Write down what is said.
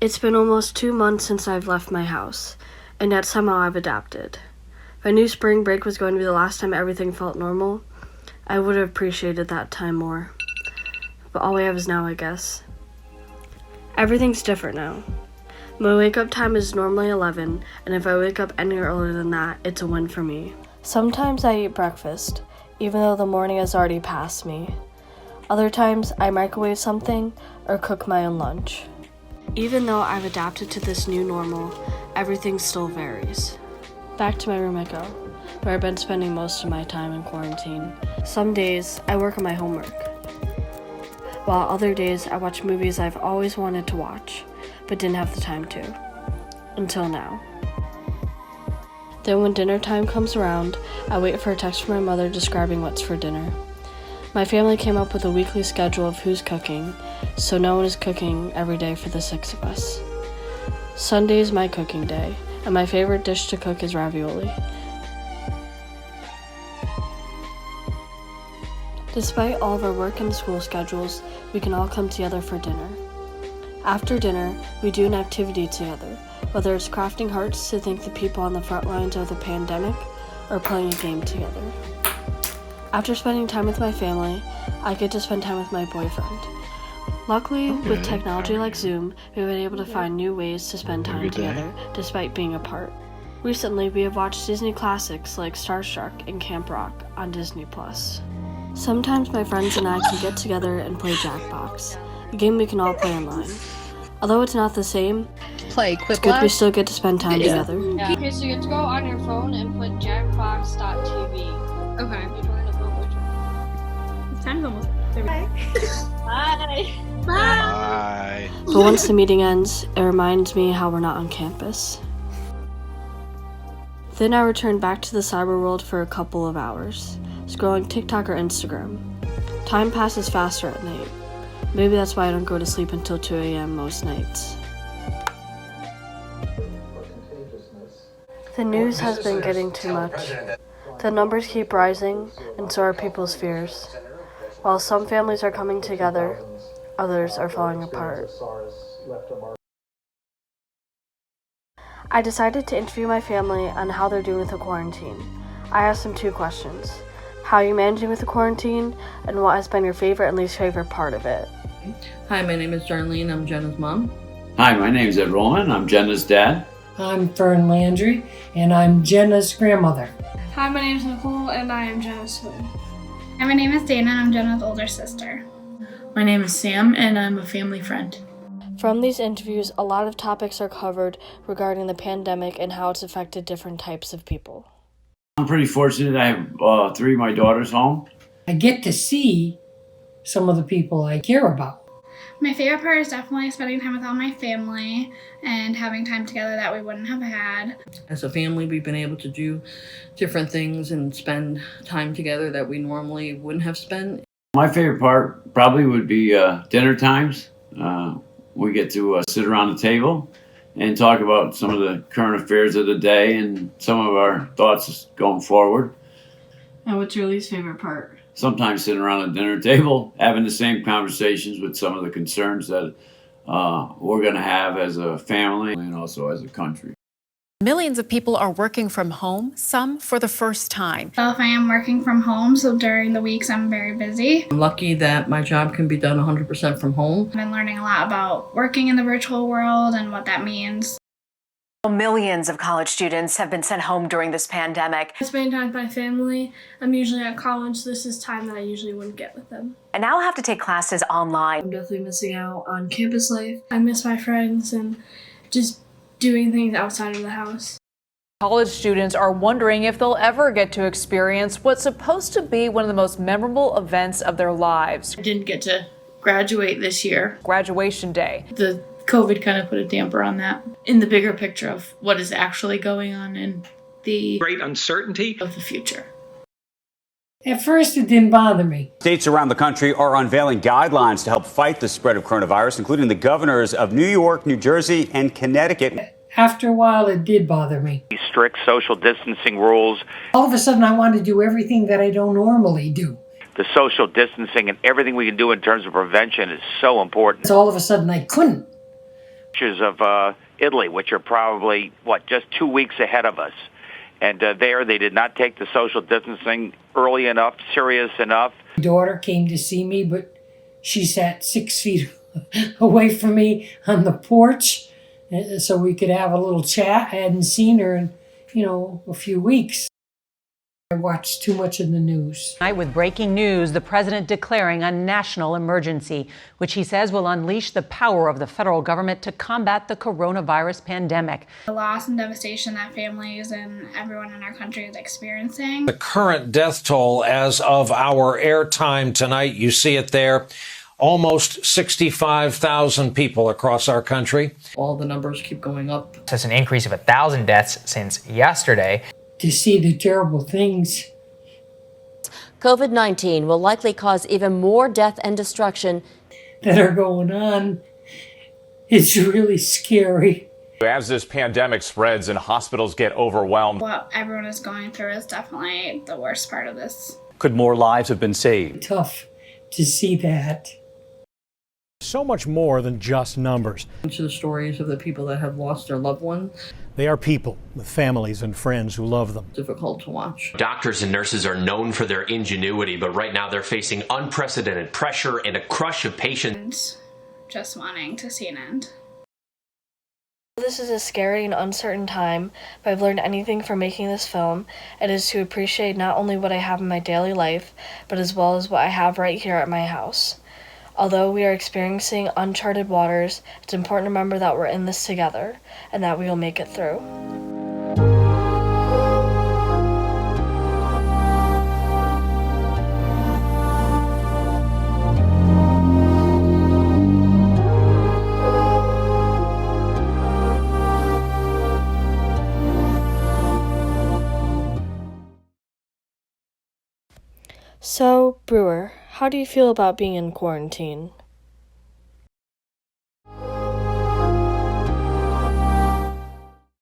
It's been almost 2 months since I've left my house, and yet somehow I've adapted. If I knew spring break was going to be the last time everything felt normal, I would have appreciated that time more. But all we have is now, I guess. Everything's different now. My wake-up time is normally 11, and if I wake up any earlier than that, it's a win for me. Sometimes I eat breakfast, even though the morning has already passed me. Other times, I microwave something or cook my own lunch. Even though I've adapted to this new normal, everything still varies. Back to my room I go, where I've been spending most of my time in quarantine. Some days, I work on my homework, while other days I watch movies I've always wanted to watch, but didn't have the time to. Until now. Then when dinner time comes around, I wait for a text from my mother describing what's for dinner. My family came up with a weekly schedule of who's cooking, so no one is cooking every day for the 6 of us. Sunday is my cooking day, and my favorite dish to cook is ravioli. Despite all of our work and school schedules, we can all come together for dinner. After dinner, we do an activity together, whether it's crafting hearts to thank the people on the front lines of the pandemic, or playing a game together. After spending time with my family, I get to spend time with my boyfriend. Luckily, with technology like Zoom, we've been able to find new ways to spend time together, despite being apart. Recently, we have watched Disney classics like Starstruck and Camp Rock on Disney+. Sometimes my friends and I can get together and play Jackbox, a game we can all play online. Although it's not the same, it's good we still get to spend time together. Yeah. Okay, so you have to go on your phone and put jackbox.tv. Okay. Time's almost there. Bye. Bye. But once the meeting ends, it reminds me how we're not on campus. Then I return back to the cyber world for a couple of hours, scrolling TikTok or Instagram. Time passes faster at night. Maybe that's why I don't go to sleep until 2 a.m. most nights. The news has been getting too much. The numbers keep rising, and so are people's fears. While some families are coming together, others are falling apart. I decided to interview my family on how they're doing with the quarantine. I asked them 2 questions. How are you managing with the quarantine, and what has been your favorite and least favorite part of it? Hi, my name is Darlene. I'm Jenna's mom. Hi, my name is Ed Roman. I'm Jenna's dad. I'm Fern Landry, and I'm Jenna's grandmother. Hi, my name is Nicole, and I am Jenna's twin. Hi, my name is Dana, and I'm Jenna's older sister. My name is Sam, and I'm a family friend. From these interviews, a lot of topics are covered regarding the pandemic and how it's affected different types of people. I'm pretty fortunate. I have 3 of my daughters home. I get to see some of the people I care about. My favorite part is definitely spending time with all my family and having time together that we wouldn't have had. As a family, we've been able to do different things and spend time together that we normally wouldn't have spent. My favorite part probably would be dinner times. We get to sit around the table and talk about some of the current affairs of the day and some of our thoughts going forward. And what's your least favorite part? Sometimes sitting around a dinner table, having the same conversations with some of the concerns that we're going to have as a family and also as a country. Millions of people are working from home, some for the first time. Well, if I am working from home, so during the weeks I'm very busy. I'm lucky that my job can be done 100% from home. I've been learning a lot about working in the virtual world and what that means. Millions of college students have been sent home during this pandemic. Spending time with my family. I'm usually at college. This is time that I usually wouldn't get with them. And now have to take classes online. I'm definitely missing out on campus life. I miss my friends and just doing things outside of the house. College students are wondering if they'll ever get to experience what's supposed to be one of the most memorable events of their lives. I didn't get to graduate this year. Graduation day. The COVID kind of put a damper on that. In the bigger picture of what is actually going on in the great uncertainty of the future. At first, it didn't bother me. States around the country are unveiling guidelines to help fight the spread of coronavirus, including the governors of New York, New Jersey, and Connecticut. After a while, it did bother me. Strict social distancing rules. All of a sudden, I want to do everything that I don't normally do. The social distancing and everything we can do in terms of prevention is so important. So all of a sudden, I couldn't. Pictures of Italy, which are probably, just 2 weeks ahead of us. And there, they did not take the social distancing early enough, serious enough. My daughter came to see me, but she sat 6 feet away from me on the porch so we could have a little chat. I hadn't seen her in, a few weeks. I watched too much of the news. Tonight with breaking news, the president declaring a national emergency, which he says will unleash the power of the federal government to combat the coronavirus pandemic. The loss and devastation that families and everyone in our country is experiencing. The current death toll as of our airtime tonight, you see it there, almost 65,000 people across our country. All the numbers keep going up. That's an increase of 1,000 deaths since yesterday. To see the terrible things. COVID-19 will likely cause even more death and destruction that are going on. It's really scary. As this pandemic spreads and hospitals get overwhelmed, What everyone is going through is definitely the worst part of this. Could more lives have been saved? Tough to see that. So much more than just numbers. To the stories of the people that have lost their loved ones. They are people with families and friends who love them. Difficult to watch. Doctors and nurses are known for their ingenuity, but right now they're facing unprecedented pressure and a crush of patients. Just wanting to see an end. This is a scary and uncertain time, but I've learned anything from making this film, it is to appreciate not only what I have in my daily life, but as well as what I have right here at my house. Although we are experiencing uncharted waters, it's important to remember that we're in this together, and that we will make it through. So, Brewer, how do you feel about being in quarantine?